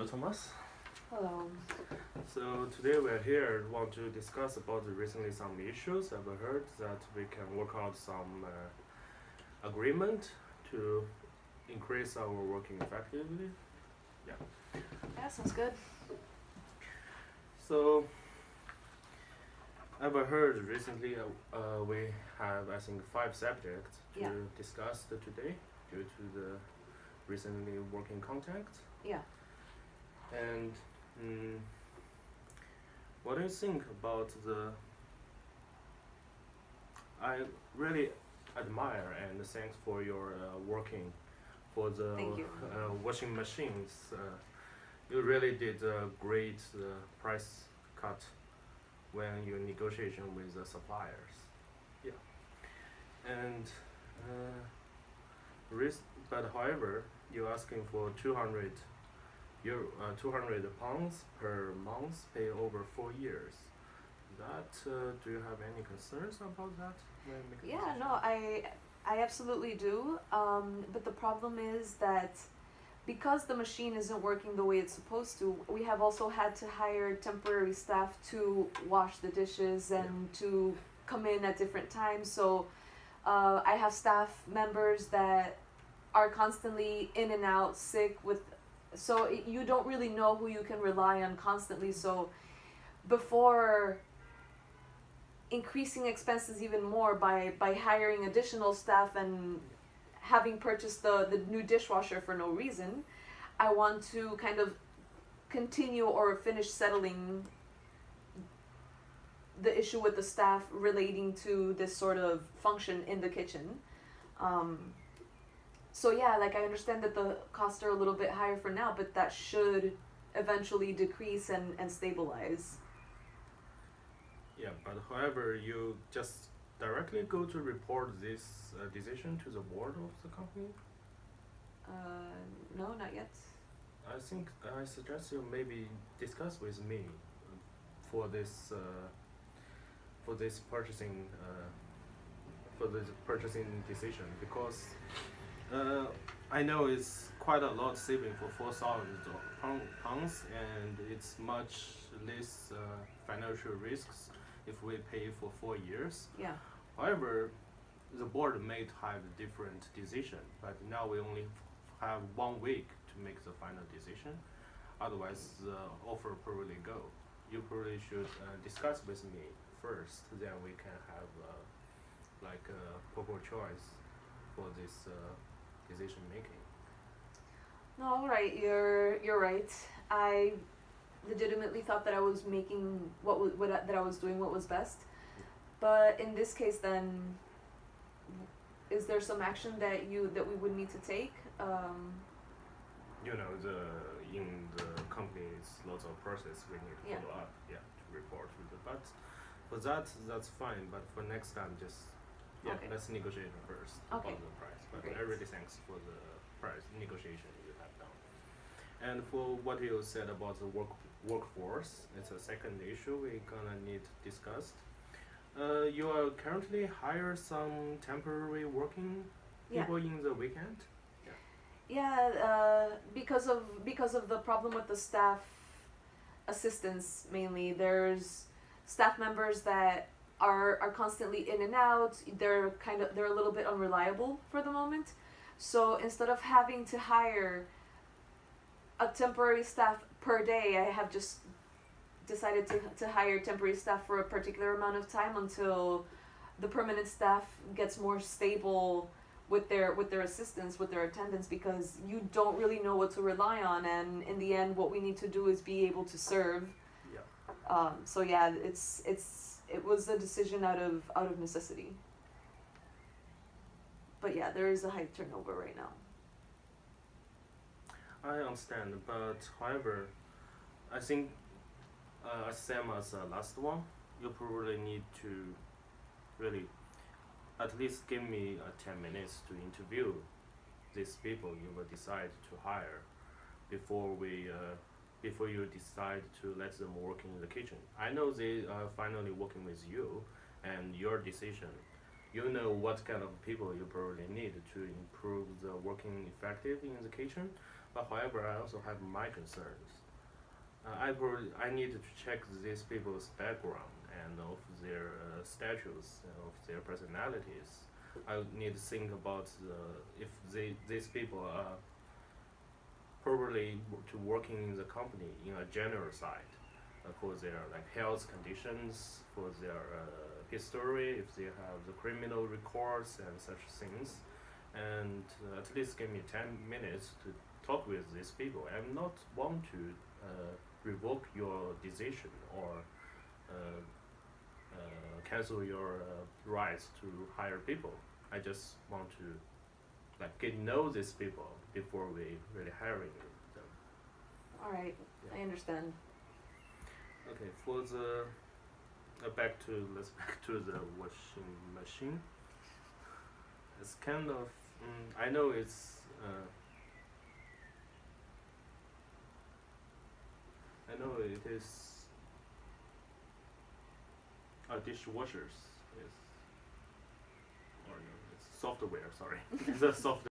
Hello, Thomas. Hello. So today we're here want to discuss about recently some issues. I've heard that we can work out some agreement to increase our working effectively. Yeah, sounds good. So I've heard recently we have I think 5 subjects to Yeah. discuss today due to the recently working contact. Yeah. And what do you think about the? I really admire and thanks for your working for the Thank you. washing machines. You really did a great price cut when you negotiation with the suppliers. Yeah, and but however, you're asking for 200 £200 per month, pay over 4 years. That do you have any concerns about that? When making Yeah, decision? no, I absolutely do. But the problem is that because the machine isn't working the way it's supposed to, we have also had to hire temporary staff to wash the dishes and to come in at different times. So I have staff members that are constantly in and out sick so you don't really know who you can rely on constantly. So before increasing expenses even more by hiring additional staff and having purchased the new dishwasher for no reason, I want to kind of continue or finish settling the issue with the staff relating to this sort of function in the kitchen. So yeah, like I understand that the costs are a little bit higher for now, but that should eventually decrease and stabilize. Yeah, but however, you just directly go to report this decision to the board of the company. No, not yet. I think I suggest you maybe discuss with me for this purchasing decision because I know it's quite a lot saving for 4,000 pounds and it's much less financial risks if we pay for 4 years. Yeah. However, the board may have a different decision, but now we only have 1 week to make the final decision. Otherwise, the offer probably go. You probably should discuss with me first, then we can have like a proper choice for this decision making. No, all right. You're right. I legitimately thought that I was making that I was doing what was best. But in this case, then, is there some action that we would need to take? You know, in the company, it's lots of process we need to follow up, to report to the. But for that's fine. But for next time, just Okay. let's negotiate first Okay. about the price. But Great. I really thanks for the price negotiation you have done. And for what you said about the workforce, it's a second issue we're gonna need discussed. You are currently hire some temporary working people in the weekend. Yeah, because of the problem with the staff assistants mainly, there's staff members that are constantly in and out. They're a little bit unreliable for the moment. So instead of having to hire a temporary staff per day, I have just decided to hire temporary staff for a particular amount of time until the permanent staff gets more stable with their assistance, with their attendance, because you don't really know what to rely on, and in the end what we need to do is be able to serve. So yeah, it was a decision out of necessity. But yeah, there is a high turnover right now. I understand, but however, I think same as the last one, you probably need to really at least give me 10 minutes to interview these people you will decide to hire before you decide to let them work in the kitchen. I know they are finally working with you and your decision you know what kind of people you probably need to improve the working effective in the kitchen. But however, I also have my concerns. I need to check these people's background and of their status, of their personalities. I need to think about if these people are probably to working in the company in a general side, for their like health conditions, for their history, if they have the criminal records and such things, and at least give me 10 minutes to talk with these people. I'm not want to revoke your decision or cancel your rights to hire people. I just want to like get to know these people before we really hiring them. All right, Yeah. I understand. Okay, for the let's back to the washing machine. It's kind of I know it's I know it is dishwashers is or no, it's software. Sorry, it's a software.